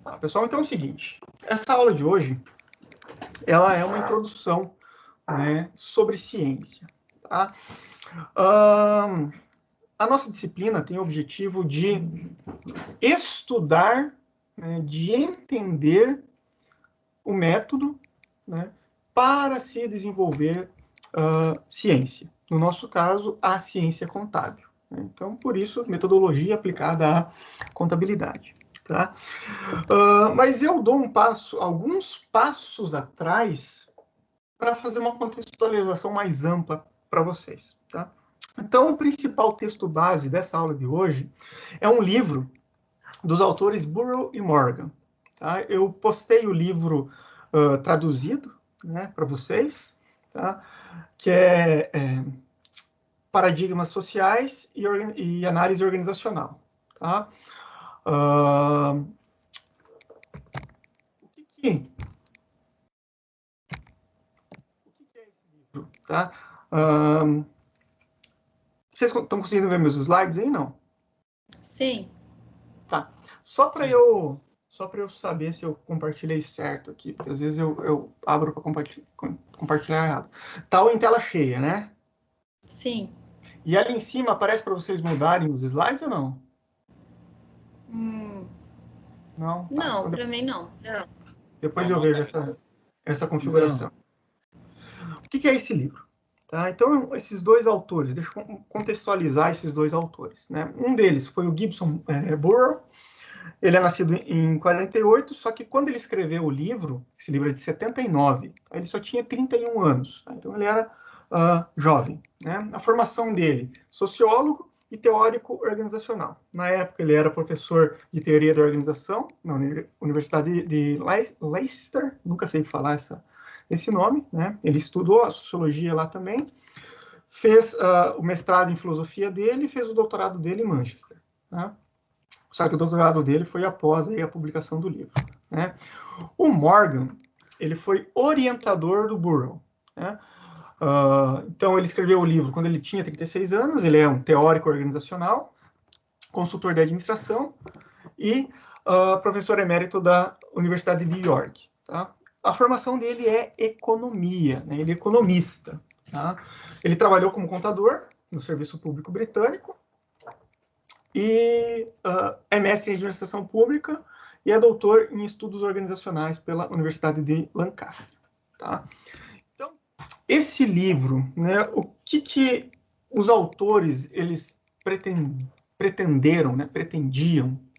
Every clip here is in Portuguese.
Tá, pessoal, então é o seguinte, essa aula de hoje, ela é uma introdução, né, sobre ciência, tá? A nossa disciplina tem o objetivo de estudar, né, de entender o método, né, para se desenvolver ciência. No nosso caso, a ciência contábil. Então, por isso, metodologia aplicada à contabilidade. Tá? Mas eu dou alguns passos atrás para fazer uma contextualização mais ampla para vocês. Tá? Então, o principal texto base dessa aula de hoje é um livro dos autores Burrow e Morgan. Tá? Eu postei o livro traduzido, né, para vocês, tá? Que é Paradigmas Sociais e Análise Organizacional. Tá? O que é esse livro? Tá? Vocês estão conseguindo ver meus slides aí, não? Sim. Tá. Só para eu saber se eu compartilhei certo aqui, porque às vezes eu abro para compartilhar errado. Tá em tela cheia, né? Sim. E ali em cima aparece para vocês mudarem os slides ou não? Não? Tá. Não, Então, para mim não. depois eu vejo essa configuração. O que é esse livro? Tá? Então, esses dois autores, deixa eu contextualizar esses dois autores. Né? Um deles foi o Gibson Burrow. Ele é nascido em 48, só que quando ele escreveu o livro, esse livro é de 79, ele só tinha 31 anos. Tá? Então, ele era jovem. Né? A formação dele, sociólogo e teórico organizacional. Na época, ele era professor de teoria da organização na Universidade de Leicester, nunca sei falar esse nome, né? Ele estudou a sociologia lá também, fez o mestrado em filosofia dele e fez o doutorado dele em Manchester. Né? Só que o doutorado dele foi após aí, a publicação do livro. Né? O Morgan, ele foi orientador do Burrow. Né? Então, ele escreveu o livro quando ele tinha 36 anos, ele é um teórico organizacional, consultor de administração e professor emérito da Universidade de York. Tá? A formação dele é economia, né? Ele é economista. Tá? Ele trabalhou como contador no Serviço Público Britânico e é mestre em administração pública e é doutor em estudos organizacionais pela Universidade de Lancaster. Tá? Então, esse livro, né, o que os autores eles pretendiam,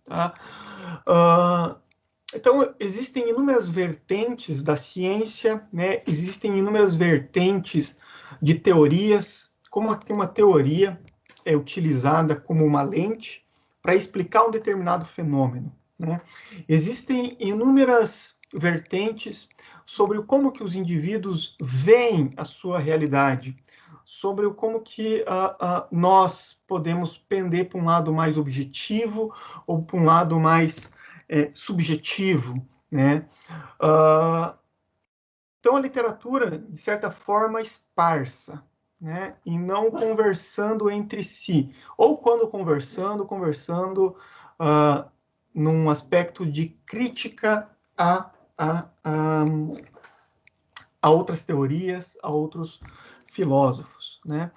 tá? Então, existem inúmeras vertentes da ciência, né? Existem inúmeras vertentes de teorias, como aqui uma teoria é utilizada como uma lente para explicar um determinado fenômeno. Né? Existem inúmeras vertentes sobre como que os indivíduos veem a sua realidade, sobre como que nós podemos pender para um lado mais objetivo ou para um lado mais subjetivo, né? Então, a literatura, de certa forma, esparsa, né? E não conversando entre si. Ou quando conversando num aspecto de crítica a outras teorias, a outros filósofos, né?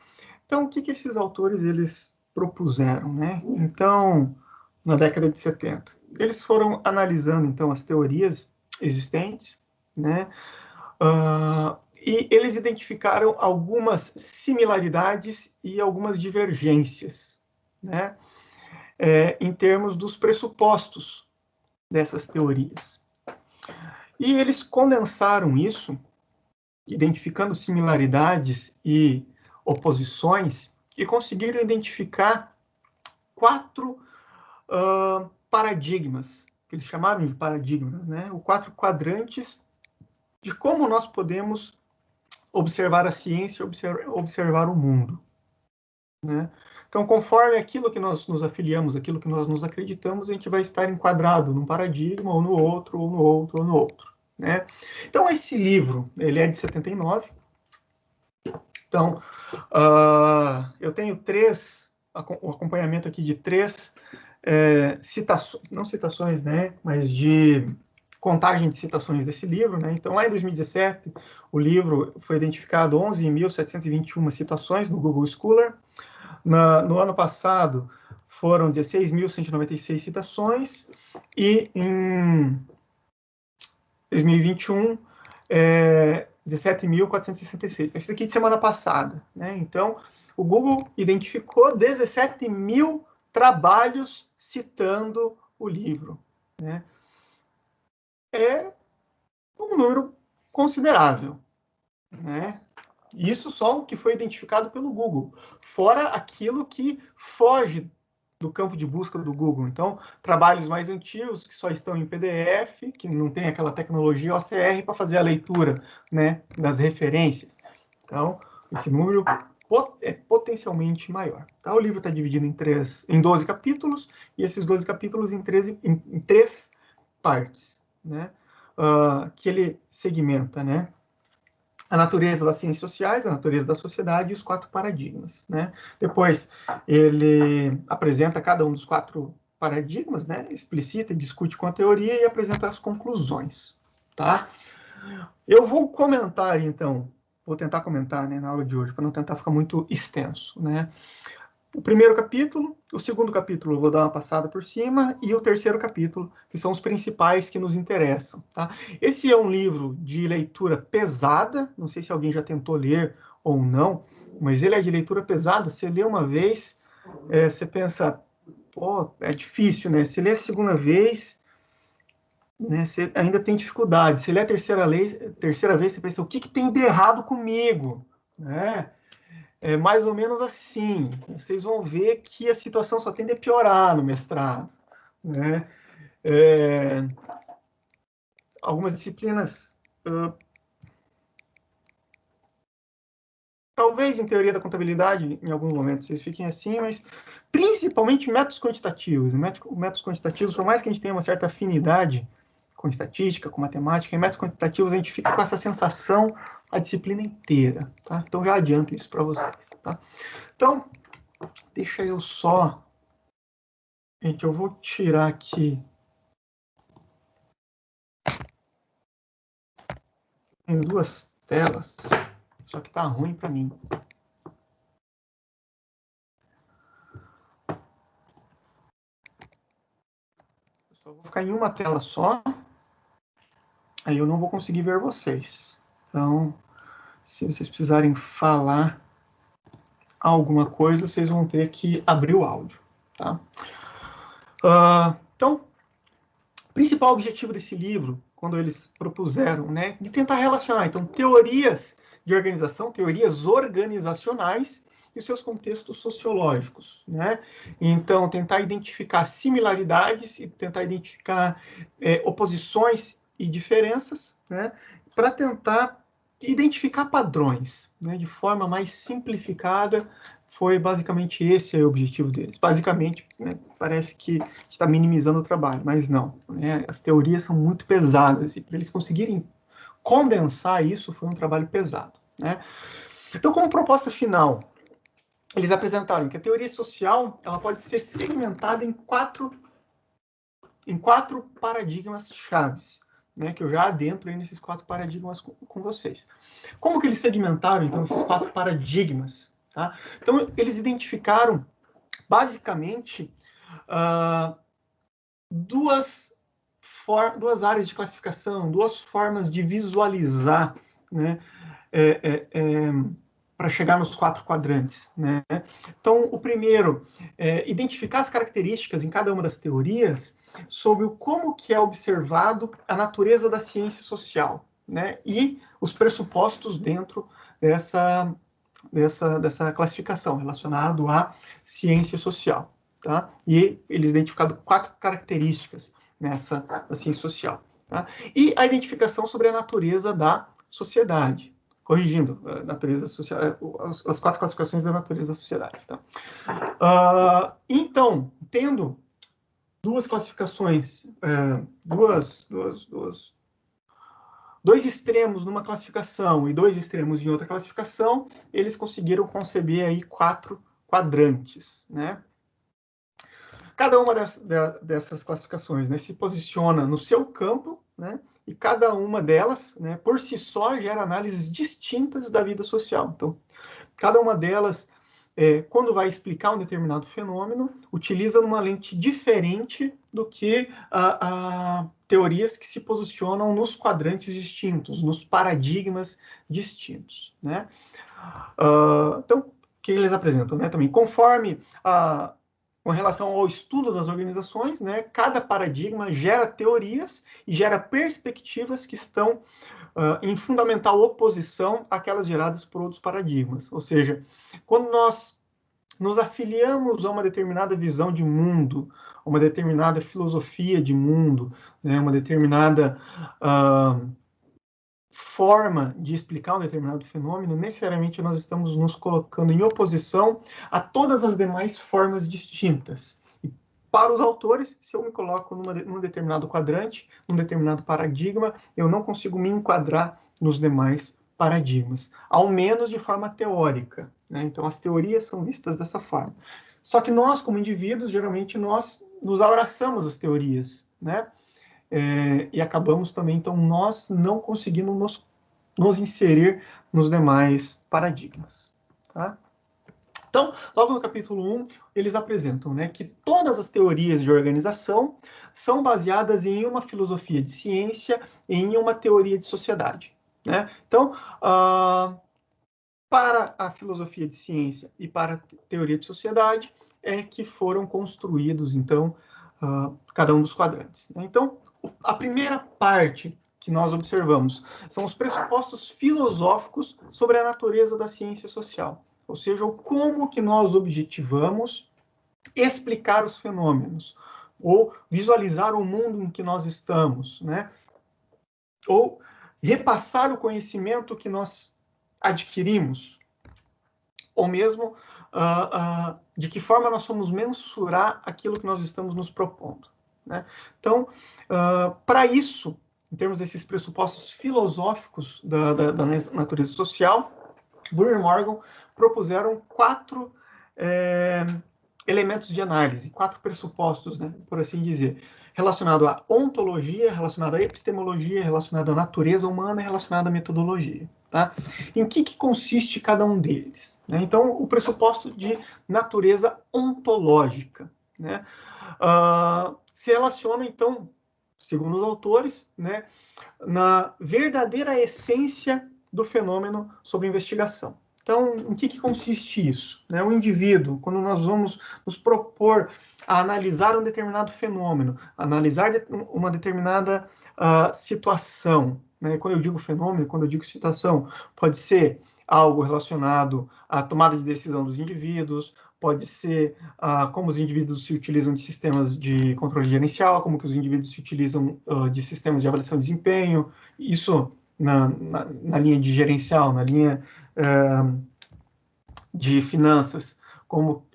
Então, o que esses autores eles propuseram, né? Então, na década de 70, eles foram analisando então as teorias existentes, né? E eles identificaram algumas similaridades e algumas divergências, né? Em termos dos pressupostos dessas teorias. E eles condensaram isso, identificando similaridades e oposições, e conseguiram identificar 4 paradigmas, que eles chamaram de paradigmas, né? Os 4 quadrantes de como nós podemos observar a ciência, observar o mundo. Né? Então, conforme aquilo que nós nos afiliamos, aquilo que nós nos acreditamos, a gente vai estar enquadrado num paradigma, ou no outro, ou no outro, ou no outro. Né? Então, esse livro, ele é de 79. Então, eu tenho o acompanhamento aqui de 3 não citações, né, mas de contagem de citações desse livro, né? Então, lá em 2017, o livro foi identificado 11.721 citações no Google Scholar. No ano passado, foram 16.196 citações, e em 2021, 17.466. Então, isso aqui de semana passada, né? Então, o Google identificou 17 mil trabalhos citando o livro, né? É um número considerável, né? Isso só o que foi identificado pelo Google, fora aquilo que foge do campo de busca do Google. Então, trabalhos mais antigos que só estão em PDF, que não tem aquela tecnologia OCR para fazer a leitura, né, das referências. Então, esse número é potencialmente maior. Tá? O livro está dividido em 12 capítulos, e esses 12 capítulos em 3 partes, né, que ele segmenta, né? A natureza das ciências sociais, a natureza da sociedade e os 4 paradigmas, né? Depois, ele apresenta cada um dos 4 paradigmas, né? Explicita e discute com a teoria e apresenta as conclusões, tá? Eu vou comentar, então, vou tentar comentar, né, na aula de hoje, para não tentar ficar muito extenso, né? O primeiro capítulo, o segundo capítulo eu vou dar uma passada por cima, e o terceiro capítulo, que são os principais que nos interessam. Tá? Esse é um livro de leitura pesada, não sei se alguém já tentou ler ou não, mas ele é de leitura pesada. Você lê uma vez, você pensa, pô, é difícil, né? Se lê a segunda vez, né, você ainda tem dificuldade. Se lê a terceira vez, você pensa, o que tem de errado comigo? Né? É mais ou menos assim. Vocês vão ver que a situação só tende a piorar no mestrado, né? Algumas disciplinas, talvez em teoria da contabilidade, em algum momento vocês fiquem assim, mas principalmente métodos quantitativos. Métodos quantitativos, por mais que a gente tenha uma certa afinidade com estatística, com matemática, em métodos quantitativos a gente fica com essa sensação a disciplina inteira, tá? Então já adianto isso para vocês, tá? Então, deixa eu só... Gente, eu vou tirar aqui em 2 telas, só que tá ruim para mim. Eu só vou ficar em uma tela só, aí eu não vou conseguir ver vocês. Então, se vocês precisarem falar alguma coisa, vocês vão ter que abrir o áudio, tá? Então, o principal objetivo desse livro, quando eles propuseram, né, de tentar relacionar, então, teorias de organização, teorias organizacionais e os seus contextos sociológicos, né? Então, tentar identificar similaridades e tentar identificar oposições e diferenças, né? Para tentar identificar padrões, né? De forma mais simplificada. Foi basicamente esse o objetivo deles. Basicamente, né, parece que está minimizando o trabalho, mas não. Né? As teorias são muito pesadas, e para eles conseguirem condensar isso, foi um trabalho pesado. Né? Então, como proposta final, eles apresentaram que a teoria social ela pode ser segmentada em quatro paradigmas chaves, né, que eu já adentro aí nesses 4 paradigmas com vocês. Como que eles segmentaram, então, esses 4 paradigmas? Tá? Então, eles identificaram, basicamente, duas áreas de classificação, 2 formas de visualizar, né, para chegar nos 4 quadrantes. Né? Então, o primeiro é identificar as características em cada uma das teorias sobre como que é observado a natureza da ciência social, né? E os pressupostos dentro dessa classificação relacionado à ciência social. Tá? E eles identificaram 4 características nessa da ciência social. Tá? E a identificação sobre a natureza da sociedade. Corrigindo, a natureza social, as 4 classificações da natureza da sociedade. Tá? Então, tendo 2 classificações, 2 extremos numa classificação e 2 extremos em outra classificação, eles conseguiram conceber aí 4 quadrantes, né? cada uma dessas classificações, né, se posiciona no seu campo, né, e cada uma delas, né, por si só, gera análises distintas da vida social. Então, cada uma delas, quando vai explicar um determinado fenômeno, utiliza uma lente diferente do que teorias que se posicionam nos quadrantes distintos, nos paradigmas distintos, né? Então, o que eles apresentam, né? Também, conforme com relação ao estudo das organizações, né, cada paradigma gera teorias e gera perspectivas que estão em fundamental oposição àquelas geradas por outros paradigmas. Ou seja, quando nós nos afiliamos a uma determinada visão de mundo, a uma determinada filosofia de mundo, né, uma determinada forma de explicar um determinado fenômeno, necessariamente nós estamos nos colocando em oposição a todas as demais formas distintas. E para os autores, se eu me coloco num determinado quadrante, num determinado paradigma, eu não consigo me enquadrar nos demais paradigmas, ao menos de forma teórica, né? Então, as teorias são vistas dessa forma. Só que nós, como indivíduos, geralmente nós nos abraçamos às teorias, né? E acabamos também, então, nós não conseguindo nos inserir nos demais paradigmas. Tá? Então, logo no capítulo 1, eles apresentam, né, que todas as teorias de organização são baseadas em uma filosofia de ciência e em uma teoria de sociedade. Né? Então, para a filosofia de ciência e para a teoria de sociedade, é que foram construídos, então, cada um dos quadrantes. Né? Então, a primeira parte que nós observamos são os pressupostos filosóficos sobre a natureza da ciência social, ou seja, como que nós objetivamos explicar os fenômenos, ou visualizar o mundo em que nós estamos, né? Ou repassar o conhecimento que nós adquirimos, ou mesmo de que forma nós vamos mensurar aquilo que nós estamos nos propondo. Né? Então, para isso, em termos desses pressupostos filosóficos da natureza social, Breuer e Morgan propuseram 4 elementos de análise, 4 pressupostos, né, por assim dizer, relacionado à ontologia, relacionado à epistemologia, relacionado à natureza humana e relacionado à metodologia. Tá? Em que consiste cada um deles? Né? Então, o pressuposto de natureza ontológica, né, se relaciona, então, segundo os autores, né, na verdadeira essência do fenômeno sob investigação. Então, em que consiste isso? Né? O indivíduo, quando nós vamos nos propor a analisar um determinado fenômeno, analisar uma determinada situação, né? Quando eu digo fenômeno, quando eu digo situação, pode ser algo relacionado à tomada de decisão dos indivíduos, pode ser como os indivíduos se utilizam de sistemas de controle gerencial, como que os indivíduos se utilizam de sistemas de avaliação de desempenho, isso na linha de gerencial, na linha de finanças, como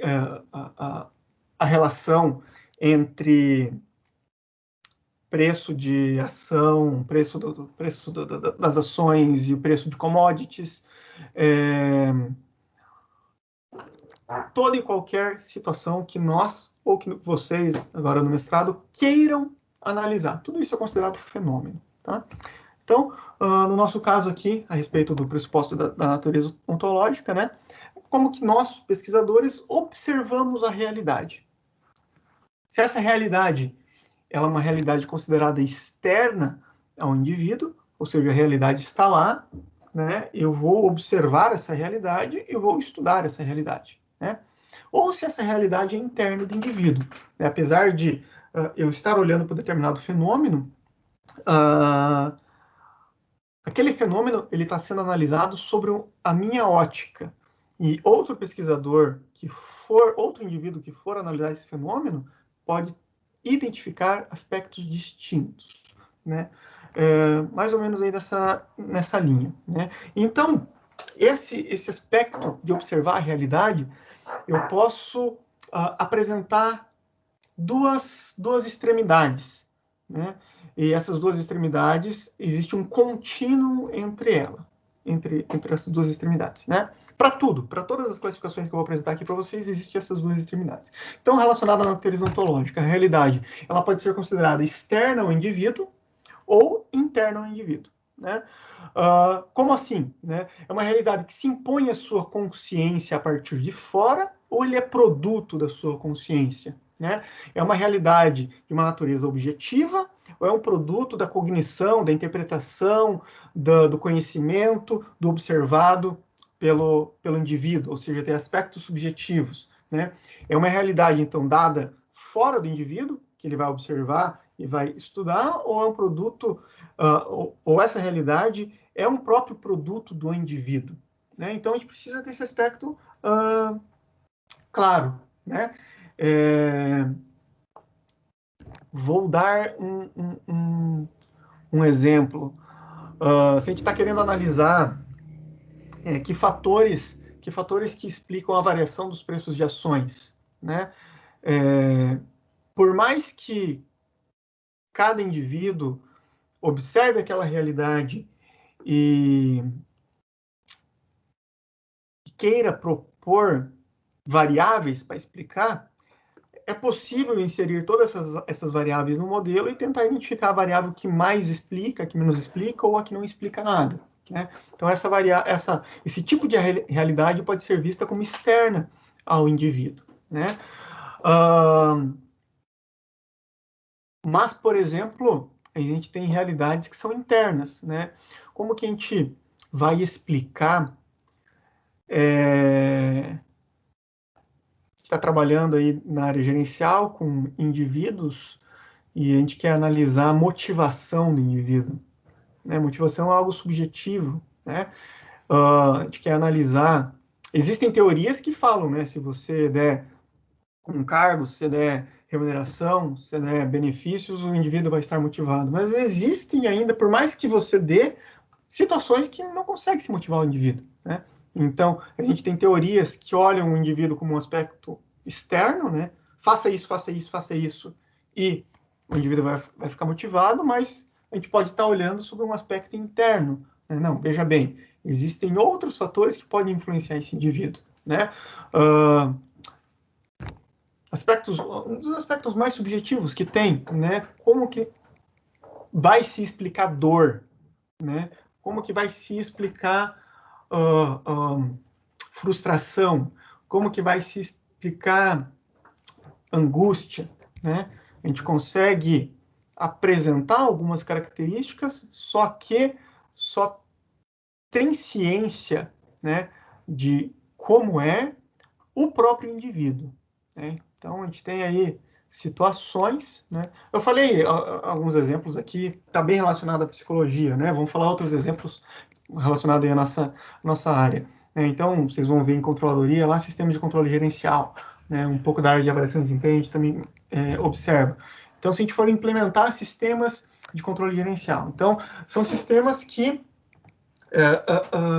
a relação entre preço de ação, preço das ações e o preço de commodities, toda e qualquer situação que nós, ou que vocês, agora no mestrado, queiram analisar. Tudo isso é considerado fenômeno. Tá? Então, no nosso caso aqui, a respeito do pressuposto da natureza ontológica, né, como que nós, pesquisadores, observamos a realidade. Se essa realidade ela é uma realidade considerada externa ao indivíduo, ou seja, a realidade está lá, né, eu vou observar essa realidade e vou estudar essa realidade. Né? Ou se essa realidade é interna do indivíduo. Né? Apesar de eu estar olhando para um determinado fenômeno, aquele fenômeno ele está sendo analisado sobre a minha ótica. E outro pesquisador outro indivíduo que for analisar esse fenômeno, pode identificar aspectos distintos, né? Mais ou menos aí nessa linha, né? Então, esse aspecto de observar a realidade, eu posso apresentar duas extremidades, né? E essas duas extremidades, existe um contínuo entre elas, entre essas duas extremidades, né? Para tudo, para todas as classificações que eu vou apresentar aqui para vocês, existem essas duas extremidades. Então, relacionada à natureza ontológica, a realidade, ela pode ser considerada externa ao indivíduo ou interna ao indivíduo, né? Como assim? Né? É uma realidade que se impõe à sua consciência a partir de fora ou ele é produto da sua consciência? Né? É uma realidade de uma natureza objetiva ou é um produto da cognição, da interpretação, do conhecimento, do observado pelo indivíduo, ou seja, tem aspectos subjetivos. Né? É uma realidade, então, dada fora do indivíduo, que ele vai observar e vai estudar, ou é um produto, ou essa realidade é um próprio produto do indivíduo. Né? Então, a gente precisa desse aspecto claro. Né? Vou dar um exemplo. Se a gente está querendo analisar que fatores que explicam a variação dos preços de ações, né? Por mais que cada indivíduo observe aquela realidade e queira propor variáveis para explicar, é possível inserir todas essas variáveis no modelo e tentar identificar a variável que mais explica, que menos explica ou a que não explica nada. Né? Então, esse tipo de realidade pode ser vista como externa ao indivíduo. Né? Mas, por exemplo, a gente tem realidades que são internas. Né? Como que a gente vai explicar está trabalhando aí na área gerencial com indivíduos e a gente quer analisar a motivação do indivíduo. Né? Motivação é algo subjetivo. Né? A gente quer analisar... Existem teorias que falam, né? Se você der um cargo, se você der remuneração, se você der benefícios, o indivíduo vai estar motivado. Mas existem ainda, por mais que você dê, situações que não consegue se motivar o indivíduo. Né? Então, a gente tem teorias que olham o indivíduo como um aspecto externo, né? Faça isso, faça isso, faça isso, e o indivíduo vai ficar motivado, mas a gente pode estar olhando sobre um aspecto interno. Né? Não, veja bem, existem outros fatores que podem influenciar esse indivíduo. Né? Um dos aspectos mais subjetivos que tem, né? Como que vai se explicar dor, né? Como que vai se explicar frustração, como que vai se explicar angústia, né? A gente consegue apresentar algumas características, só que só tem ciência, né, de como é o próprio indivíduo. Né? Então, a gente tem aí situações, né? Eu falei alguns exemplos aqui, está bem relacionado à psicologia, né? Vamos falar outros exemplos relacionados aí à nossa área. Né? Então, vocês vão ver em controladoria lá, sistemas de controle gerencial, né? Um pouco da área de avaliação de desempenho, a gente também observa. Então, se a gente for implementar sistemas de controle gerencial, então, são sistemas que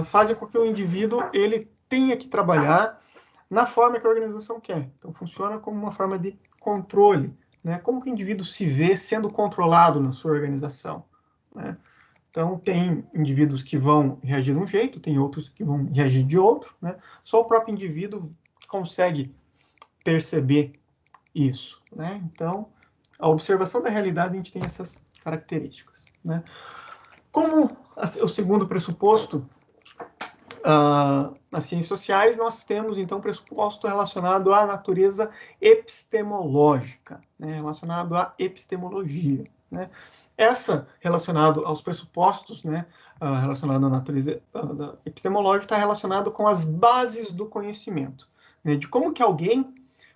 fazem com que o indivíduo ele tenha que trabalhar na forma que a organização quer. Então, funciona como uma forma de controle. Né? Como que o indivíduo se vê sendo controlado na sua organização? Né? Então, tem indivíduos que vão reagir de um jeito, tem outros que vão reagir de outro. Né? Só o próprio indivíduo que consegue perceber isso. Né? Então, a observação da realidade, a gente tem essas características. Né? Como o segundo pressuposto, nas ciências sociais, nós temos, então, pressuposto relacionado à natureza epistemológica, né, relacionado à epistemologia. Né. Essa, relacionado aos pressupostos, né, relacionado à natureza epistemológica, está relacionado com as bases do conhecimento, né, de como que alguém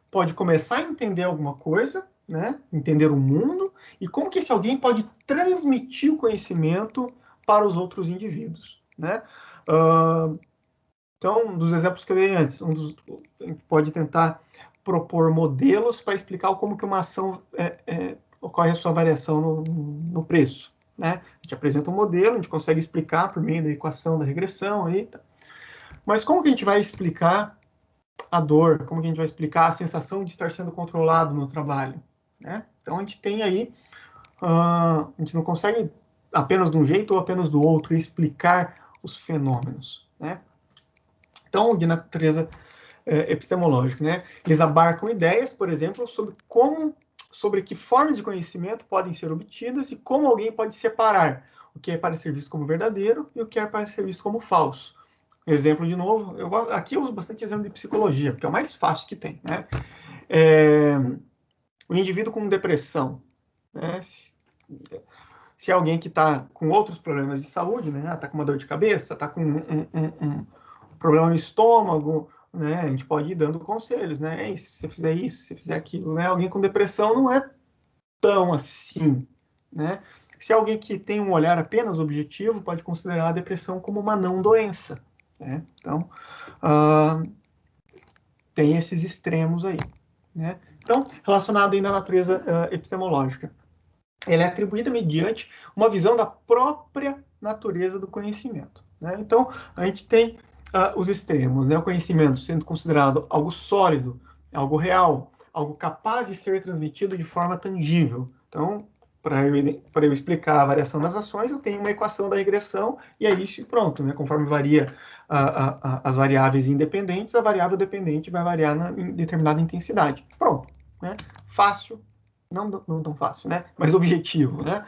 pode começar a entender alguma coisa, né, entender o mundo, e como que esse alguém pode transmitir o conhecimento para os outros indivíduos. Né. Então, dos exemplos que eu dei antes, a gente pode tentar propor modelos para explicar como que uma ação ocorre a sua variação no preço. Né? A gente apresenta um modelo, a gente consegue explicar por meio da equação da regressão. Aí, tá. Mas como que a gente vai explicar a dor? Como que a gente vai explicar a sensação de estar sendo controlado no trabalho? Né? Então, a gente tem aí, a gente não consegue apenas de um jeito ou apenas do outro explicar os fenômenos, né? Então, de natureza epistemológica, né? Eles abarcam ideias, por exemplo, sobre que formas de conhecimento podem ser obtidas e como alguém pode separar o que é para ser visto como verdadeiro e o que é para ser visto como falso. Exemplo de novo, aqui eu uso bastante exemplo de psicologia, porque é o mais fácil que tem, né? O indivíduo com depressão, né? Se é alguém que está com outros problemas de saúde, né? Está com uma dor de cabeça, está com um problema no estômago, né? A gente pode ir dando conselhos, né? Ei, se você fizer isso, se você fizer aquilo, né? Alguém com depressão não é tão assim, né? Se alguém que tem um olhar apenas objetivo, pode considerar a depressão como uma não doença, né? Então, tem esses extremos aí, né? Então, relacionado ainda à natureza epistemológica, ela é atribuída mediante uma visão da própria natureza do conhecimento, né? Então, a gente tem os extremos, né? O conhecimento sendo considerado algo sólido, algo real, algo capaz de ser transmitido de forma tangível. Então, para eu explicar a variação das ações, eu tenho uma equação da regressão e aí pronto, né? Conforme varia as variáveis independentes, a variável dependente vai variar em determinada intensidade. Pronto, né? Fácil, não tão fácil, né? Mas objetivo, né?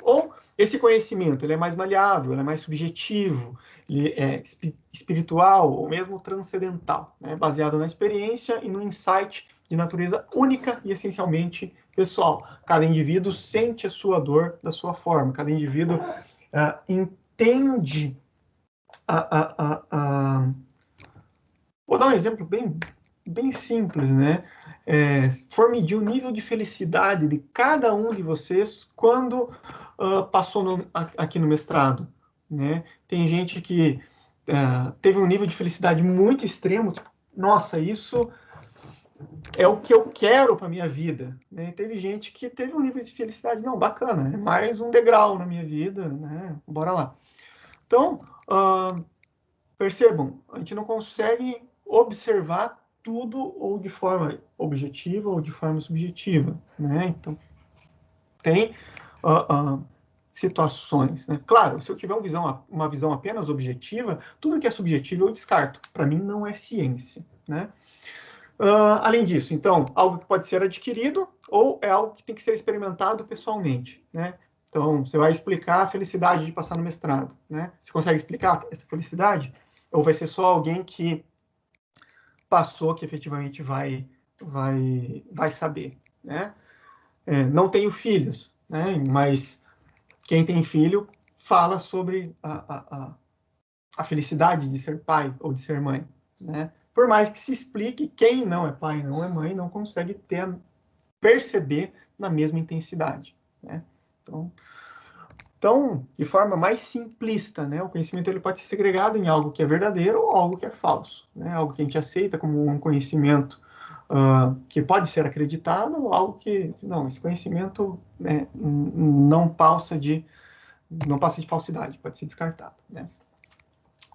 Ou esse conhecimento, ele é mais maleável, ele é mais subjetivo, ele é espiritual ou mesmo transcendental, né? Baseado na experiência e no insight de natureza única e essencialmente pessoal. Cada indivíduo sente a sua dor da sua forma, cada indivíduo entende Vou dar um exemplo bem simples, né? For medir o nível de felicidade de cada um de vocês quando passou aqui no mestrado, né? Tem gente que teve um nível de felicidade muito extremo, tipo, nossa, isso é o que eu quero para minha vida, né? Teve gente que teve um nível de felicidade, não, bacana, é mais um degrau na minha vida, né? Bora lá. Então, percebam, a gente não consegue observar tudo ou de forma objetiva ou de forma subjetiva, né? Então, tem situações, né? Claro, se eu tiver uma visão apenas objetiva, tudo que é subjetivo eu descarto. Para mim, não é ciência, né? Além disso, então, algo que pode ser adquirido ou é algo que tem que ser experimentado pessoalmente, né? Então, você vai explicar a felicidade de passar no mestrado, né? Você consegue explicar essa felicidade? Ou vai ser só alguém que passou que efetivamente vai saber, né? Não tenho filhos, né? Mas quem tem filho fala sobre a felicidade de ser pai ou de ser mãe, né? Por mais que se explique, quem não é pai, não é mãe, não consegue perceber na mesma intensidade, né? Então, de forma mais simplista, né, o conhecimento ele pode ser segregado em algo que é verdadeiro ou algo que é falso, né? Algo que a gente aceita como um conhecimento que pode ser acreditado ou algo que, não, esse conhecimento, né, não passa de falsidade, pode ser descartado, né?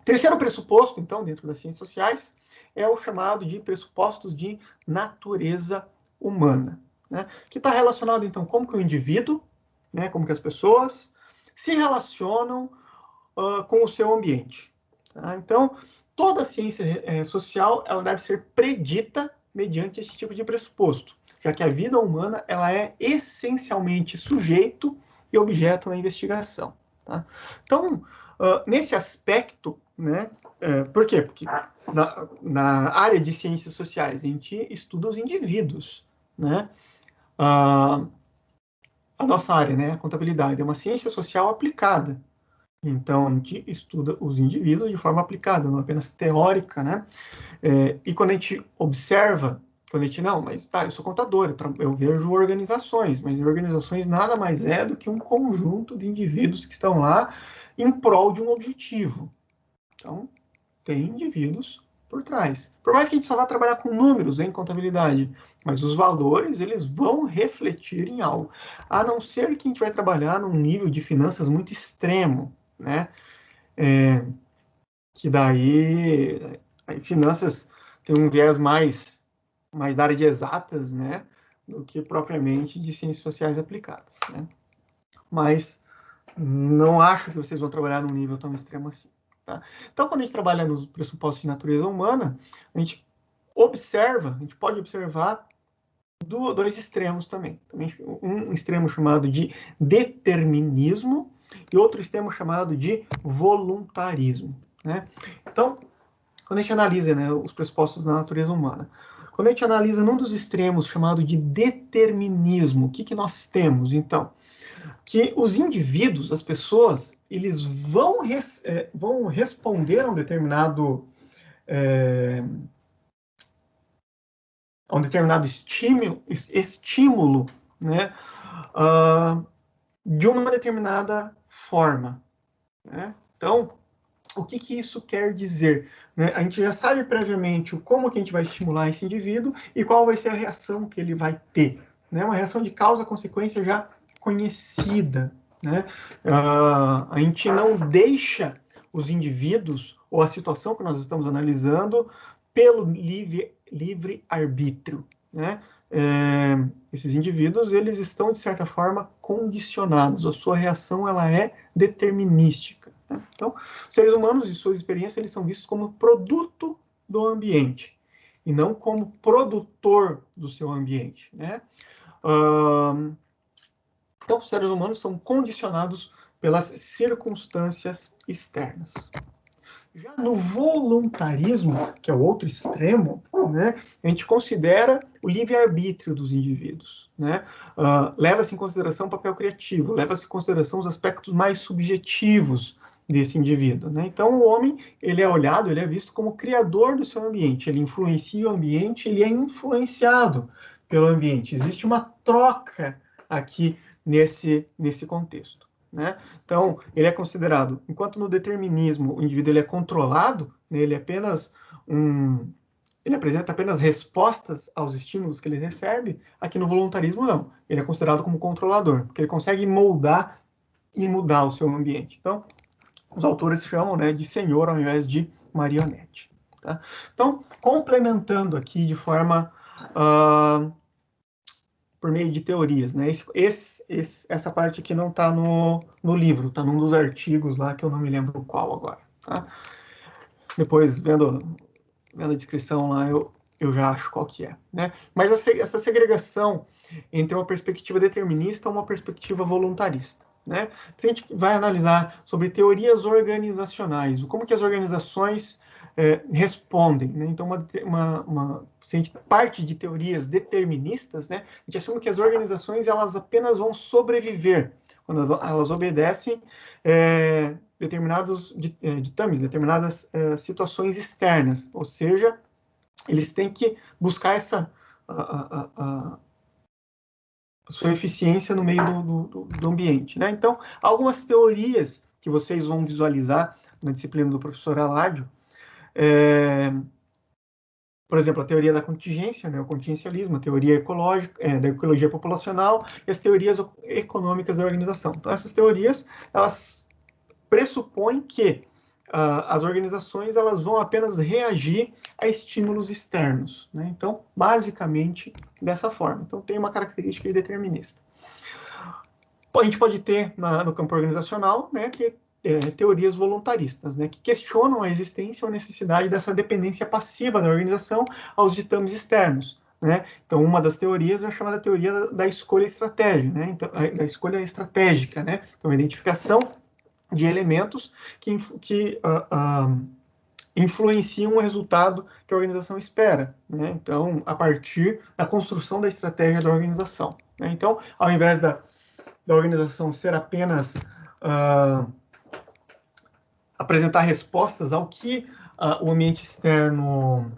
Terceiro pressuposto, então, dentro das ciências sociais, é o chamado de pressupostos de natureza humana, né? Que está relacionado, então, como que o indivíduo, né, como que as pessoas se relacionam com o seu ambiente. Tá? Então, toda a ciência social ela deve ser predita mediante esse tipo de pressuposto, já que a vida humana ela é essencialmente sujeito e objeto da investigação. Tá? Então, nesse aspecto, né, por quê? Porque na área de ciências sociais a gente estuda os indivíduos, né? A nossa área, né, a contabilidade, é uma ciência social aplicada. Então, a gente estuda os indivíduos de forma aplicada, não apenas teórica, né? E quando a gente observa, quando a gente, não, mas tá, eu sou contador, eu vejo organizações, mas organizações nada mais é do que um conjunto de indivíduos que estão lá em prol de um objetivo. Então, tem indivíduos por trás. Por mais que a gente só vá trabalhar com números em contabilidade, mas os valores, eles vão refletir em algo. A não ser que a gente vai trabalhar num nível de finanças muito extremo, né? Que daí finanças tem um viés mais da área de exatas, né? Do que propriamente de ciências sociais aplicadas, né? Mas não acho que vocês vão trabalhar num nível tão extremo assim. Tá? Então, quando a gente trabalha nos pressupostos de natureza humana, a gente pode observar dois extremos também. Um extremo chamado de determinismo e outro extremo chamado de voluntarismo. Né? Então, quando a gente analisa, né, os pressupostos da natureza humana, quando a gente analisa num dos extremos chamado de determinismo, o que nós temos, então? Que os indivíduos, as pessoas, eles vão responder a um determinado estímulo, né, de uma determinada forma. Né? Então, o que isso quer dizer? Né? A gente já sabe previamente como que a gente vai estimular esse indivíduo e qual vai ser a reação que ele vai ter. Né? Uma reação de causa-consequência já conhecida. Né? A gente não deixa os indivíduos ou a situação que nós estamos analisando pelo livre arbítrio. Né? Esses indivíduos, eles estão, de certa forma, condicionados. A sua reação, ela é determinística. Né? Então, os seres humanos e suas experiências, eles são vistos como produto do ambiente, e não como produtor do seu ambiente. Né? Então, os seres humanos são condicionados pelas circunstâncias externas. Já no voluntarismo, que é o outro extremo, né, a gente considera o livre-arbítrio dos indivíduos. Né? Leva-se em consideração o papel criativo, leva-se em consideração os aspectos mais subjetivos desse indivíduo. Né? Então, o homem, ele é visto como criador do seu ambiente, ele influencia o ambiente, ele é influenciado pelo ambiente. Existe uma troca aqui nesse contexto. Né? Então, ele é considerado, enquanto no determinismo o indivíduo ele é controlado, né, ele apresenta apenas respostas aos estímulos que ele recebe, aqui no voluntarismo não, ele é considerado como controlador, porque ele consegue moldar e mudar o seu ambiente. Então, os autores chamam, né, de senhor ao invés de marionete. Tá? Então, complementando aqui de forma por meio de teorias, né? Essa parte aqui não está no livro, está num dos artigos lá, que eu não me lembro qual agora. Tá? Depois, vendo a descrição lá, eu já acho qual que é. Né? Mas essa segregação entre uma perspectiva determinista e uma perspectiva voluntarista. Né? Se a gente vai analisar sobre teorias organizacionais, como que as organizações respondem. Né? Então, se a gente parte de teorias deterministas, né, a gente assume que as organizações elas apenas vão sobreviver quando elas obedecem determinados ditames, determinadas situações externas, ou seja, eles têm que buscar a sua eficiência no meio do ambiente. Né? Então, algumas teorias que vocês vão visualizar na disciplina do professor Aládio, por exemplo, a teoria da contingência, né, o contingencialismo, a teoria ecológica, da ecologia populacional e as teorias econômicas da organização. Então, essas teorias, elas pressupõem que as organizações elas vão apenas reagir a estímulos externos. Né? Então, basicamente, dessa forma. Então, tem uma característica determinista. A gente pode ter no campo organizacional, né, que teorias voluntaristas, né, que questionam a existência ou a necessidade dessa dependência passiva da organização aos ditames externos. Né? Então, uma das teorias é a chamada teoria da escolha estratégica, né? Então, da escolha estratégica, né? Então, a identificação de elementos que influenciam o resultado que a organização espera. Né? Então, a partir da construção da estratégia da organização. Né? Então, ao invés da organização ser apenas apresentar respostas ao que o ambiente externo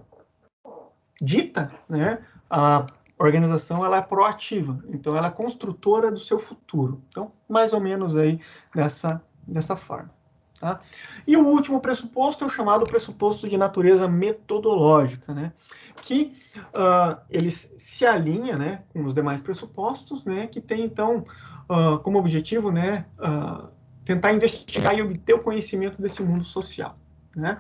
dita, né? A organização ela é proativa, então ela é construtora do seu futuro. Então, mais ou menos aí dessa forma. Tá? E o último pressuposto é o chamado pressuposto de natureza metodológica, né? Que ele se alinha, né, com os demais pressupostos, né, que tem, então, como objetivo, né, tentar investigar e obter o conhecimento desse mundo social. Né?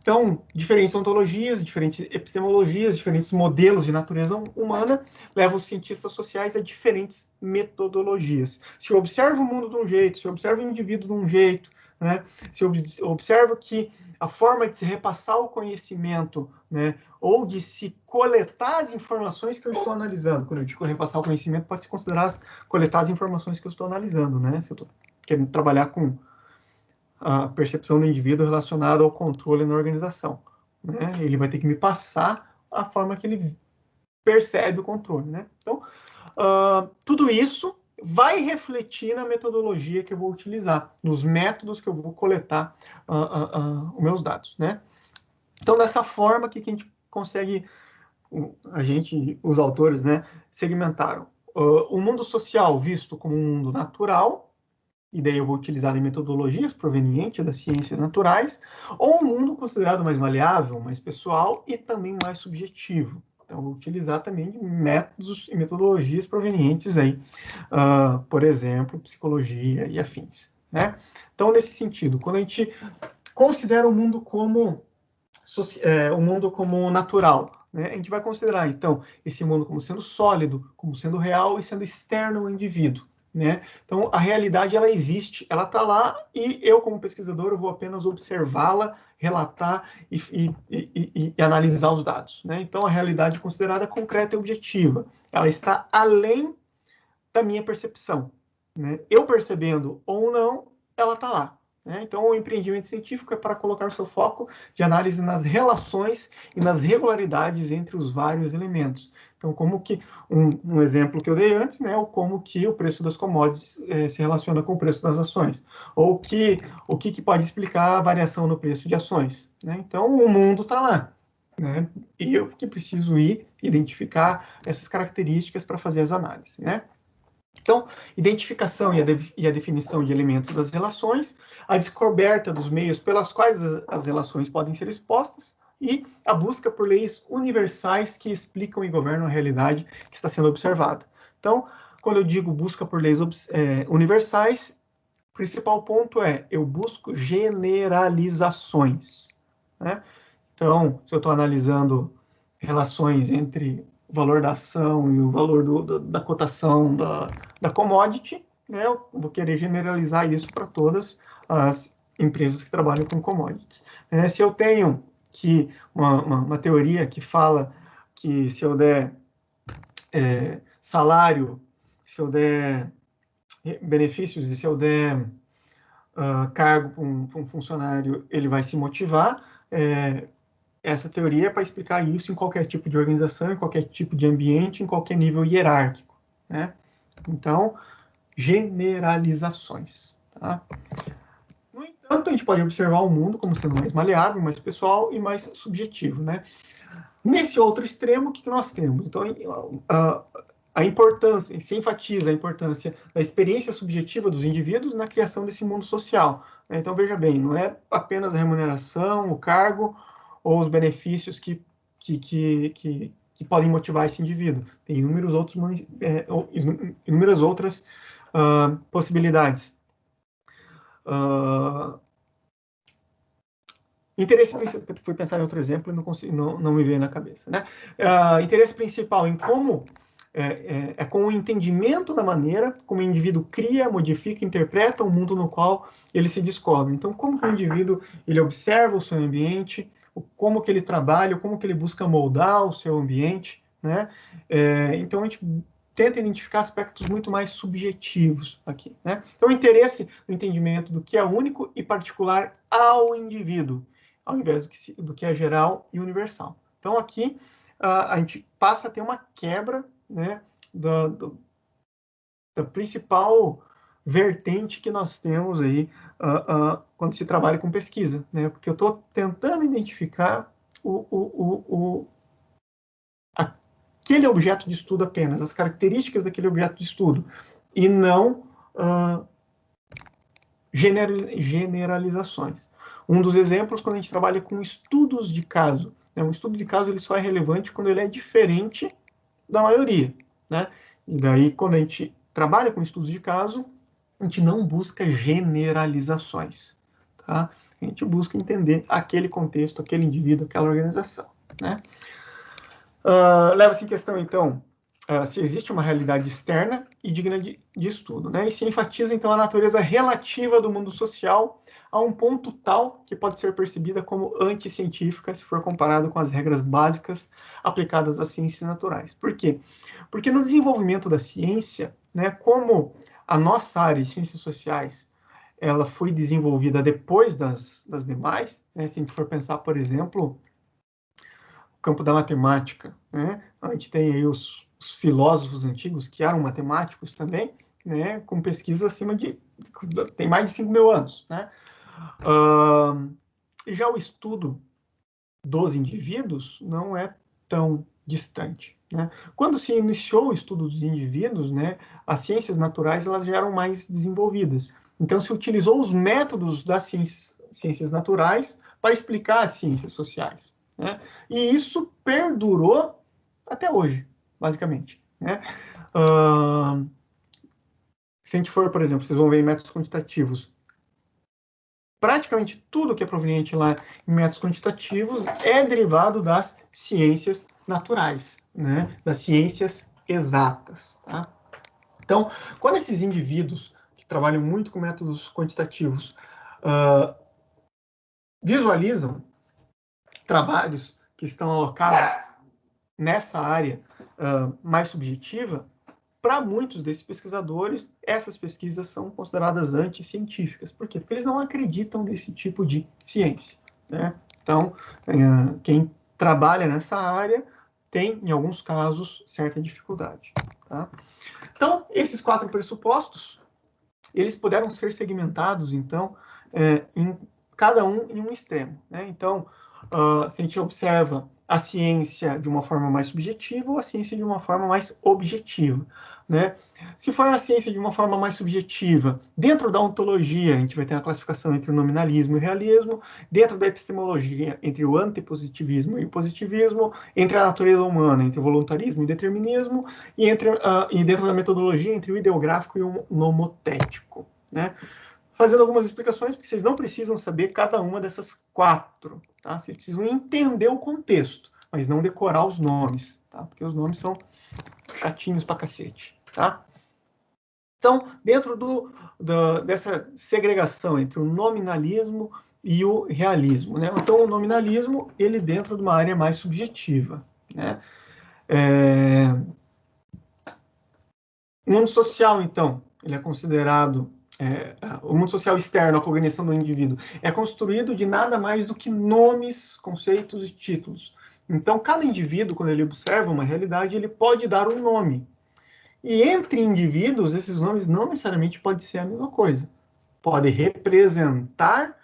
Então, diferentes ontologias, diferentes epistemologias, diferentes modelos de natureza humana levam os cientistas sociais a diferentes metodologias. Se eu observo o mundo de um jeito, se eu observo o indivíduo de um jeito, né, se eu observo que a forma de se repassar o conhecimento, né, ou de se coletar as informações que eu estou analisando, quando eu digo repassar o conhecimento, pode se considerar coletar as informações que eu estou analisando, né, se eu estou querendo trabalhar com a percepção do indivíduo relacionada ao controle na organização, né? Ele vai ter que me passar a forma que ele percebe o controle, né? Então, tudo isso vai refletir na metodologia que eu vou utilizar, nos métodos que eu vou coletar os meus dados, né? Então, dessa forma que a gente consegue, os autores, né, segmentaram o mundo social visto como um mundo natural, e daí eu vou utilizar metodologias provenientes das ciências naturais, ou um mundo considerado mais maleável, mais pessoal e também mais subjetivo. Então, eu vou utilizar também métodos e metodologias provenientes aí, por exemplo, psicologia e afins, né? Então, nesse sentido, quando a gente considera o mundo como natural, né? A gente vai considerar, então, esse mundo como sendo sólido, como sendo real e sendo externo ao indivíduo. Né? Então, a realidade, ela existe, ela está lá, e eu, como pesquisador, eu vou apenas observá-la, relatar e analisar os dados. Né? Então, a realidade considerada concreta e objetiva, ela está além da minha percepção. Né? Eu percebendo ou não, ela está lá. Né? Então, o empreendimento científico é para colocar seu foco de análise nas relações e nas regularidades entre os vários elementos. Então, como que um exemplo que eu dei antes, né, o como que o preço das commodities se relaciona com o preço das ações, ou o que pode explicar a variação no preço de ações. Né? Então, o mundo está lá. Né? E eu que preciso ir identificar essas características para fazer as análises. Né? Então, identificação e a definição de elementos das relações, a descoberta dos meios pelas quais as relações podem ser expostas e a busca por leis universais que explicam e governam a realidade que está sendo observada. Então, quando eu digo busca por leis universais, o principal ponto é eu busco generalizações. Né? Então, se eu estou analisando relações entre o valor da ação e o valor da cotação da commodity, né, eu vou querer generalizar isso para todas as empresas que trabalham com commodities. Se eu tenho uma teoria que fala que se eu der salário, se eu der benefícios e se eu der cargo para um funcionário, ele vai se motivar, essa teoria é para explicar isso em qualquer tipo de organização, em qualquer tipo de ambiente, em qualquer nível hierárquico. Né? Então, generalizações. Tá? No entanto, a gente pode observar o mundo como sendo mais maleável, mais pessoal e mais subjetivo. Né? Nesse outro extremo, o que nós temos? Então, a importância, se enfatiza a importância da experiência subjetiva dos indivíduos na criação desse mundo social. Né? Então, veja bem, não é apenas a remuneração, o cargo, ou os benefícios que podem motivar esse indivíduo. Tem inúmeras outras possibilidades. Interesse principal, fui pensar em outro exemplo e não me veio na cabeça. Né? Interesse principal em como com o entendimento da maneira como o indivíduo cria, modifica, interpreta o mundo no qual ele se descobre. Então, como que o indivíduo ele observa o seu ambiente, como que ele trabalha, como que ele busca moldar o seu ambiente. Né? Então, a gente tenta identificar aspectos muito mais subjetivos aqui. Né? Então, o interesse no entendimento do que é único e particular ao indivíduo, ao invés do que é geral e universal. Então, aqui, a gente passa a ter uma quebra, né, da principal vertente que nós temos aí quando se trabalha com pesquisa, né? Porque eu estou tentando identificar aquele objeto de estudo apenas, as características daquele objeto de estudo, e não generalizações. Um dos exemplos, quando a gente trabalha com estudos de caso. Né? Um estudo de caso ele só é relevante quando ele é diferente da maioria. Né? E daí, quando a gente trabalha com estudos de caso, a gente não busca generalizações. tá? A gente busca entender aquele contexto, aquele indivíduo, aquela organização, né? Leva-se em questão, então, se existe uma realidade externa e digna de estudo, né? E se enfatiza, então, a natureza relativa do mundo social a um ponto tal que pode ser percebida como anticientífica se for comparado com as regras básicas aplicadas às ciências naturais. Por quê? Porque no desenvolvimento da ciência, né, como a nossa área de ciências sociais ela foi desenvolvida depois das demais, né? Se a gente for pensar, por exemplo, o campo da matemática, né? A gente tem aí os filósofos antigos que eram matemáticos também, né? Com pesquisa tem mais de 5.000 anos, né? E já o estudo dos indivíduos não é tão distante, né? Quando se iniciou o estudo dos indivíduos, né, as ciências naturais elas já eram mais desenvolvidas. Então se utilizou os métodos das ciências naturais para explicar as ciências sociais, né? E isso perdurou até hoje, basicamente, né? Se a gente for, por exemplo, vocês vão ver em métodos quantitativos, praticamente tudo que é proveniente lá em métodos quantitativos é derivado das ciências naturais, né? Das ciências exatas, tá? Então, quando esses indivíduos que trabalham muito com métodos quantitativos visualizam trabalhos que estão alocados nessa área mais subjetiva, para muitos desses pesquisadores, essas pesquisas são consideradas anticientíficas. Por quê? Porque eles não acreditam nesse tipo de ciência, né? Então, quem trabalha nessa área tem, em alguns casos, certa dificuldade, tá? Então, esses 4 pressupostos, eles puderam ser segmentados, então, em cada um em um extremo, né? Então, se a gente observa a ciência de uma forma mais subjetiva ou a ciência de uma forma mais objetiva, né? Se for a ciência de uma forma mais subjetiva, dentro da ontologia, a gente vai ter a classificação entre o nominalismo e o realismo, dentro da epistemologia, entre o antepositivismo e o positivismo, entre a natureza humana, entre o voluntarismo e o determinismo, e dentro da metodologia, entre o ideográfico e o nomotético, né? Fazendo algumas explicações, porque vocês não precisam saber cada uma dessas 4, tá? Vocês precisam entender o contexto, mas não decorar os nomes, tá? Porque os nomes são chatinhos pra cacete, tá? Então, dentro dessa segregação entre o nominalismo e o realismo, né? Então, o nominalismo, ele dentro de uma área mais subjetiva, né? O mundo social, então, ele é considerado o mundo social externo, a cognição do indivíduo, é construído de nada mais do que nomes, conceitos e títulos. Então, cada indivíduo, quando ele observa uma realidade, ele pode dar um nome. E entre indivíduos, esses nomes não necessariamente podem ser a mesma coisa. Pode representar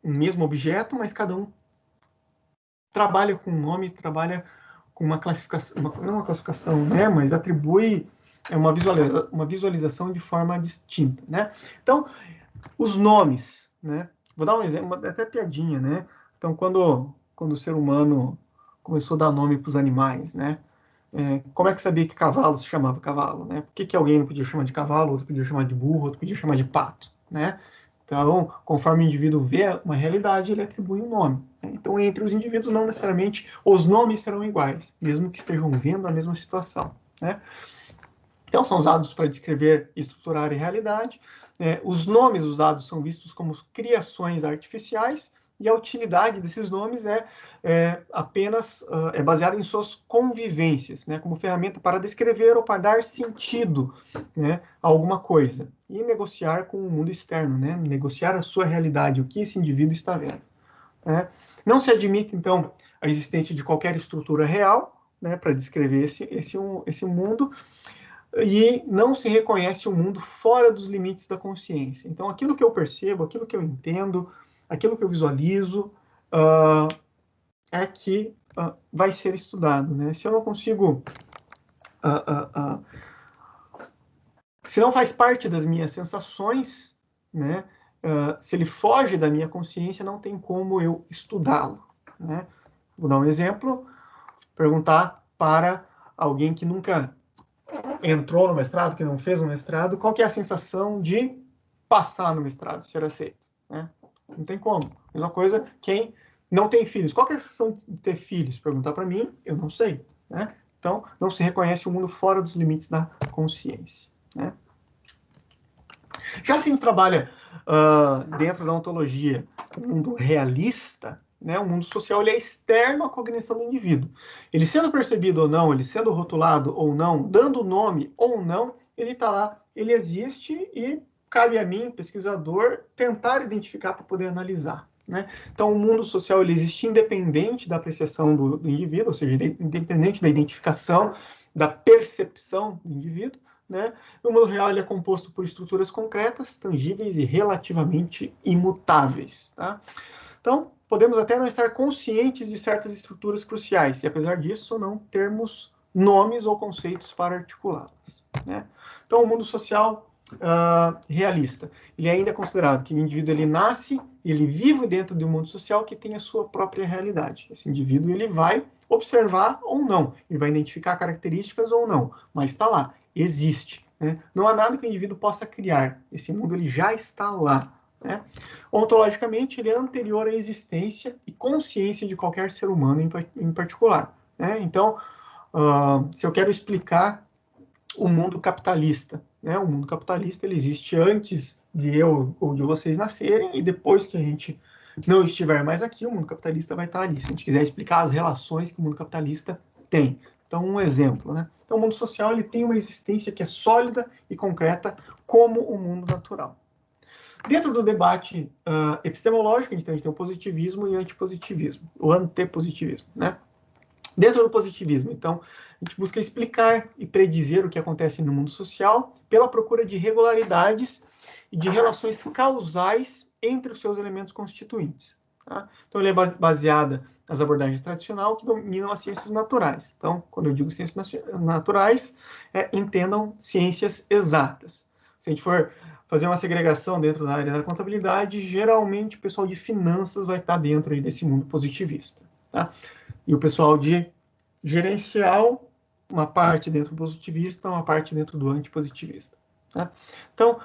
o mesmo objeto, mas cada um trabalha com um nome, trabalha com uma classificação, não uma classificação, né, mas atribui uma visualização de forma distinta, né? Então, os nomes, né? Vou dar um exemplo, até piadinha, né? Então, quando o ser humano começou a dar nome para os animais, né? Como é que sabia que cavalo se chamava cavalo, né? Por que alguém não podia chamar de cavalo, outro podia chamar de burro, outro podia chamar de pato, né? Então, conforme o indivíduo vê uma realidade, ele atribui um nome, né? Então, entre os indivíduos, não necessariamente os nomes serão iguais, mesmo que estejam vendo a mesma situação, né? Então, são usados para descrever e estruturar a realidade. Os nomes usados são vistos como criações artificiais e a utilidade desses nomes apenas baseada em suas convivências, né, como ferramenta para descrever ou para dar sentido, né, a alguma coisa e negociar com o mundo externo, né, negociar a sua realidade, o que esse indivíduo está vendo, né. Não se admite, então, a existência de qualquer estrutura real, né, para descrever esse mundo, e não se reconhece o mundo fora dos limites da consciência. Então, aquilo que eu percebo, aquilo que eu entendo, aquilo que eu visualizo, é que vai ser estudado, né? Se eu não consigo, se não faz parte das minhas sensações, né? Se ele foge da minha consciência, não tem como eu estudá-lo, né? Vou dar um exemplo, perguntar para alguém que nunca entrou no mestrado, que não fez um mestrado, qual que é a sensação de passar no mestrado, ser aceito, né? Não tem como. Mesma coisa quem não tem filhos. Qual que é a questão de ter filhos? Perguntar para mim, eu não sei. Né? Então, não se reconhece o mundo fora dos limites da consciência. Né? Já se a gente trabalha dentro da ontologia o mundo realista, né, o mundo social ele é externo à cognição do indivíduo. Ele sendo percebido ou não, ele sendo rotulado ou não, dando nome ou não, ele está lá, ele existe e cabe a mim, pesquisador, tentar identificar para poder analisar. Né? Então, o mundo social ele existe independente da apreciação do indivíduo, ou seja, independente da identificação, da percepção do indivíduo. Né? O mundo real ele é composto por estruturas concretas, tangíveis e relativamente imutáveis. Tá? Então, podemos até não estar conscientes de certas estruturas cruciais, e apesar disso, não termos nomes ou conceitos para articulá-las. Né? Então, o mundo social realista, ele ainda é considerado que o indivíduo ele nasce, ele vive dentro de um mundo social que tem a sua própria realidade. Esse indivíduo ele vai observar ou não, ele vai identificar características ou não, mas está lá, existe. Né? Não há nada que o indivíduo possa criar, esse mundo ele já está lá. Né? Ontologicamente, ele é anterior à existência e consciência de qualquer ser humano em particular. Né? Então, se eu quero explicar o mundo capitalista, né? O mundo capitalista ele existe antes de eu ou de vocês nascerem e depois que a gente não estiver mais aqui, o mundo capitalista vai estar ali. Se a gente quiser explicar as relações que o mundo capitalista tem. Então, um exemplo. Né? Então, o mundo social ele tem uma existência que é sólida e concreta como o mundo natural. Dentro do debate epistemológico, então, a gente tem o positivismo e o antipositivismo, o antepositivismo. Né? Dentro do positivismo, então, a gente busca explicar e predizer o que acontece no mundo social pela procura de regularidades e de relações causais entre os seus elementos constituintes. Tá? Então, ele é baseada nas abordagens tradicionais que dominam as ciências naturais. Então, quando eu digo ciências naturais, entendam ciências exatas. Se a gente for fazer uma segregação dentro da área da contabilidade, geralmente o pessoal de finanças vai estar dentro aí desse mundo positivista. Tá? E o pessoal de gerencial, uma parte dentro do positivista, uma parte dentro do antipositivista. Tá? Então,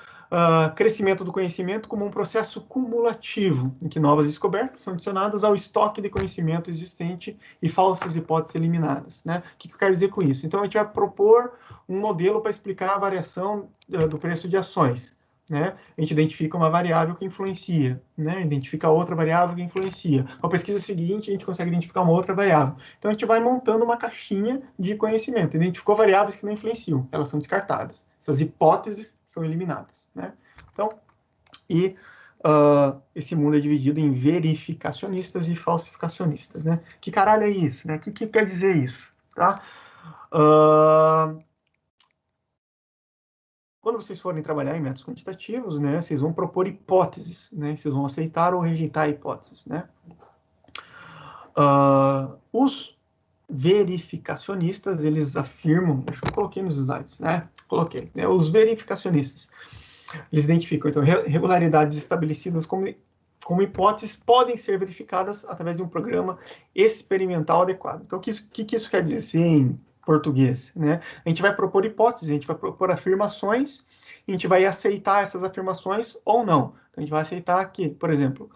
crescimento do conhecimento como um processo cumulativo, em que novas descobertas são adicionadas ao estoque de conhecimento existente e falsas hipóteses eliminadas. Né? O que eu quero dizer com isso? Então, a gente vai propor um modelo para explicar a variação do preço de ações. Né? A gente identifica uma variável que influencia, né? Identifica outra variável que influencia. Com a pesquisa seguinte, a gente consegue identificar uma outra variável. Então, a gente vai montando uma caixinha de conhecimento. Identificou variáveis que não influenciam, elas são descartadas. Essas hipóteses são eliminadas. Né? Então, esse mundo é dividido em verificacionistas e falsificacionistas. Né? Que caralho é isso? Né? O que quer dizer isso? Tá? Quando vocês forem trabalhar em métodos quantitativos, né, vocês vão propor hipóteses, né, vocês vão aceitar ou rejeitar hipóteses. Né? Os verificacionistas, eles afirmam, acho que eu coloquei nos slides, né? Coloquei. Né? Os verificacionistas, eles identificam, então, regularidades estabelecidas como hipóteses podem ser verificadas através de um programa experimental adequado. Então, o que isso quer dizer em português? Né? A gente vai propor hipóteses, a gente vai propor afirmações, e a gente vai aceitar essas afirmações ou não. Então, a gente vai aceitar que, por exemplo,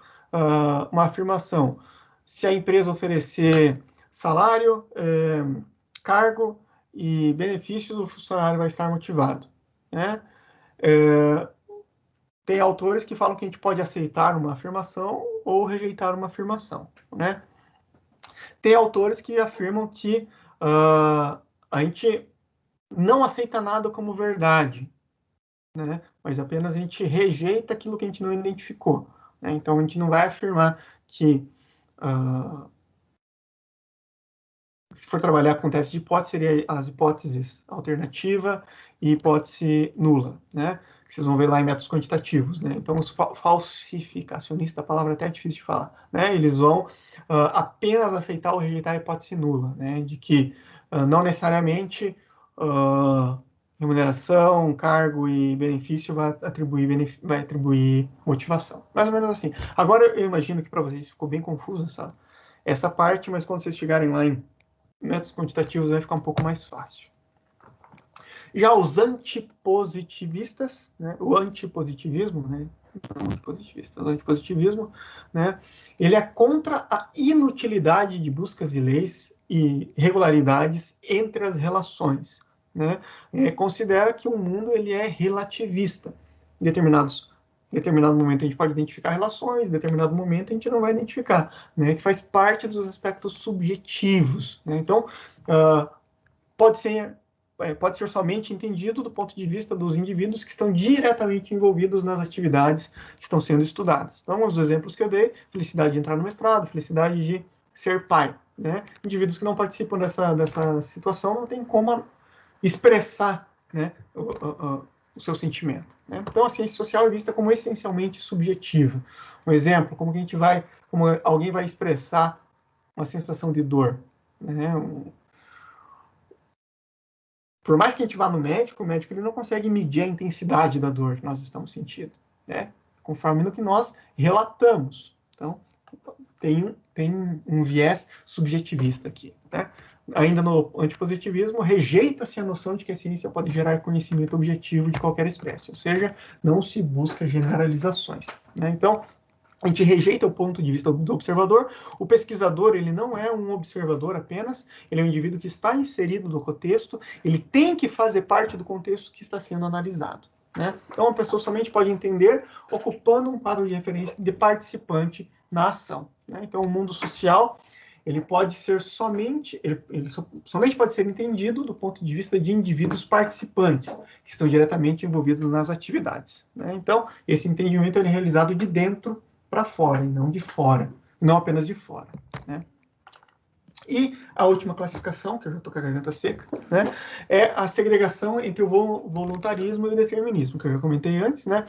uma afirmação, se a empresa oferecer salário, cargo e benefícios, o funcionário vai estar motivado. Né? Tem autores que falam que a gente pode aceitar uma afirmação ou rejeitar uma afirmação. Né? Tem autores que afirmam que a gente não aceita nada como verdade, né? Mas apenas a gente rejeita aquilo que a gente não identificou. Né? Então, a gente não vai afirmar que se for trabalhar com teste de hipótese, seria as hipóteses alternativa e hipótese nula, né? Que vocês vão ver lá em métodos quantitativos, né? Então, os falsificacionistas, a palavra até é difícil de falar, né? Eles vão apenas aceitar ou rejeitar a hipótese nula, né? De que não necessariamente remuneração, cargo e benefício vai atribuir motivação. Mais ou menos assim. Agora, eu imagino que para vocês ficou bem confuso essa parte, mas quando vocês chegarem lá em métodos quantitativos vai ficar um pouco mais fácil. Já os antipositivistas, né, o antipositivismo, né, não antipositivista, o antipositivismo, né, ele é contra a inutilidade de buscas de leis e regularidades entre as relações, né, considera que o mundo ele é relativista. Em determinado momento a gente pode identificar relações, em determinado momento a gente não vai identificar, né, que faz parte dos aspectos subjetivos, né. Então, pode ser somente entendido do ponto de vista dos indivíduos que estão diretamente envolvidos nas atividades que estão sendo estudadas. Então, os exemplos que eu dei, felicidade de entrar no mestrado, felicidade de ser pai, né? Indivíduos que não participam dessa situação não tem como expressar, né, o seu sentimento, né? Então, a ciência social é vista como essencialmente subjetiva. Um exemplo, como alguém vai expressar uma sensação de dor, né? Por mais que a gente vá no médico, o médico ele não consegue medir a intensidade da dor que nós estamos sentindo, né? Conforme no que nós relatamos. Então, tem um viés subjetivista aqui, né? Ainda no antipositivismo, rejeita-se a noção de que a ciência pode gerar conhecimento objetivo de qualquer espécie, ou seja, não se busca generalizações, né? Então, a gente rejeita o ponto de vista do observador. O pesquisador, ele não é um observador apenas, ele é um indivíduo que está inserido no contexto, ele tem que fazer parte do contexto que está sendo analisado, né? Então, a pessoa somente pode entender ocupando um quadro de referência de participante na ação, né? Então, o mundo social, ele pode ser somente pode ser entendido do ponto de vista de indivíduos participantes, que estão diretamente envolvidos nas atividades, né? Então, esse entendimento é realizado de dentro para fora, e não de fora, não apenas de fora, né? E a última classificação, que eu já estou com a garganta seca, né, é a segregação entre o voluntarismo e o determinismo, que eu já comentei antes, né?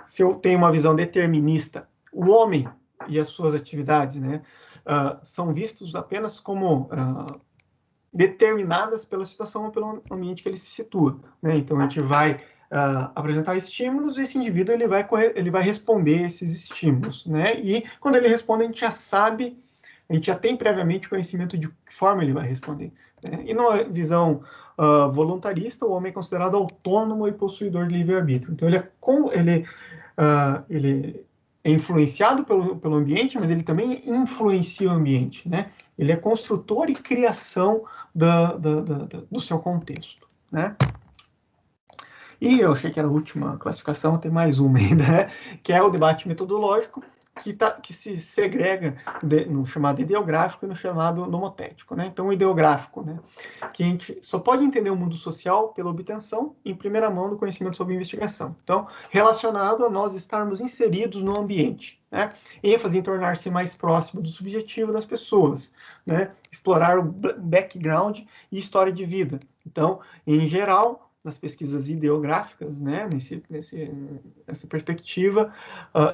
Se eu tenho uma visão determinista, o homem e as suas atividades, né, são vistos apenas como determinadas pela situação ou pelo ambiente que ele se situa, né? Então, a gente vai apresentar estímulos e esse indivíduo ele vai responder esses estímulos, né? E quando ele responde, a gente já tem previamente conhecimento de que forma ele vai responder, né? E numa visão voluntarista, o homem é considerado autônomo e possuidor de livre-arbítrio. Então, ele é influenciado pelo ambiente, mas ele também influencia o ambiente, né? Ele é construtor e criação do seu contexto, né? E eu achei que era a última classificação, tem mais uma ainda, né? Que é o debate metodológico, que se segrega no chamado ideográfico e no chamado nomotético, né? Então, o ideográfico, né? Que a gente só pode entender o mundo social pela obtenção, em primeira mão, do conhecimento sobre investigação. Então, relacionado a nós estarmos inseridos no ambiente, né? ênfase em tornar-se mais próximo do subjetivo das pessoas, né? Explorar o background e história de vida. Então, em geral, nas pesquisas ideográficas, né, nessa perspectiva,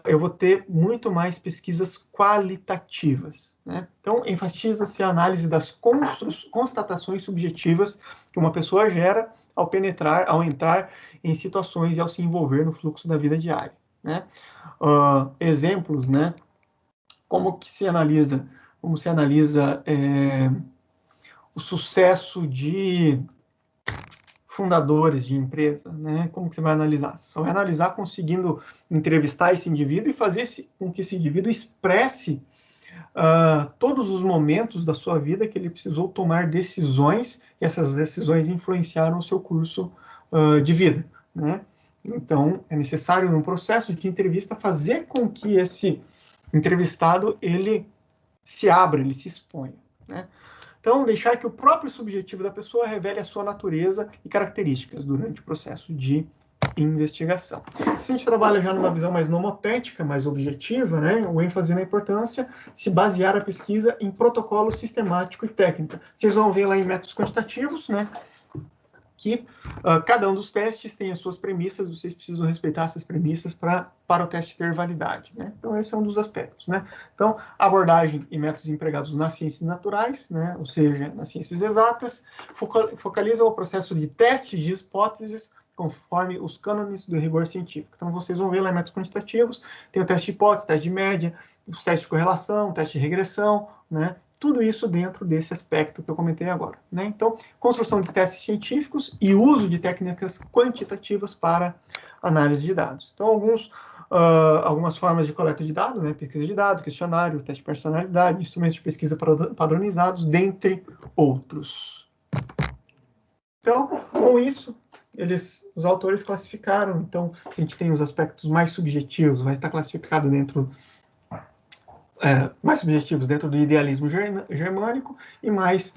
eu vou ter muito mais pesquisas qualitativas, né? Então, enfatiza-se a análise das constatações subjetivas que uma pessoa gera ao entrar em situações e ao se envolver no fluxo da vida diária, né? Exemplos, né? Como se analisa o sucesso de fundadores de empresa, né? Como que você vai analisar? Você só vai analisar conseguindo entrevistar esse indivíduo e fazer com que esse indivíduo expresse todos os momentos da sua vida que ele precisou tomar decisões, e essas decisões influenciaram o seu curso de vida, né? Então, é necessário, num processo de entrevista, fazer com que esse entrevistado, ele se abra, ele se exponha, né? Então, deixar que o próprio subjetivo da pessoa revele a sua natureza e características durante o processo de investigação. Se a gente trabalha já numa visão mais nomotética, mais objetiva, né, o ênfase na importância de se basear a pesquisa em protocolo sistemático e técnica. Vocês vão ver lá em métodos quantitativos, né, que cada um dos testes tem as suas premissas, vocês precisam respeitar essas premissas para o teste ter validade, né? Então, esse é um dos aspectos, né? Então, abordagem e métodos empregados nas ciências naturais, né? Ou seja, nas ciências exatas, focalizam o processo de teste de hipóteses conforme os cânones do rigor científico. Então, vocês vão ver lá em métodos quantitativos, tem o teste de hipótese, teste de média, os testes de correlação, teste de regressão, né? Tudo isso dentro desse aspecto que eu comentei agora, né? Então, construção de testes científicos e uso de técnicas quantitativas para análise de dados. Então, algumas formas de coleta de dados, né? Pesquisa de dados, questionário, teste de personalidade, instrumentos de pesquisa padronizados, dentre outros. Então, com isso, os autores classificaram. Então, se a gente tem os aspectos mais subjetivos, vai estar classificado dentro mais subjetivos dentro do idealismo germânico e mais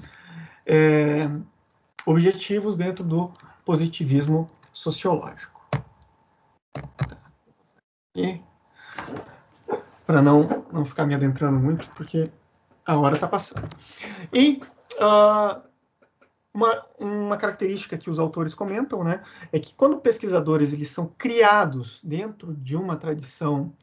objetivos dentro do positivismo sociológico. E para não ficar me adentrando muito, porque a hora está passando. E uma característica que os autores comentam, né, é que quando pesquisadores eles são criados dentro de uma tradição,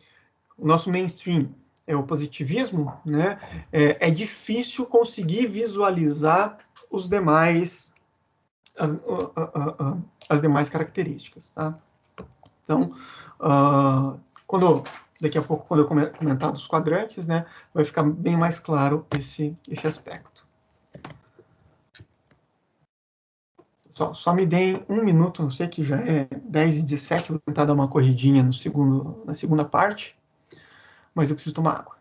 o nosso mainstream é o positivismo, né, é difícil conseguir visualizar os demais, as demais características. Tá? Então, daqui a pouco, quando eu comentar dos quadrantes, né, vai ficar bem mais claro esse aspecto. Só me deem um minuto, não sei que já é 10h17, vou tentar dar uma corridinha na segunda parte, mas eu preciso tomar água.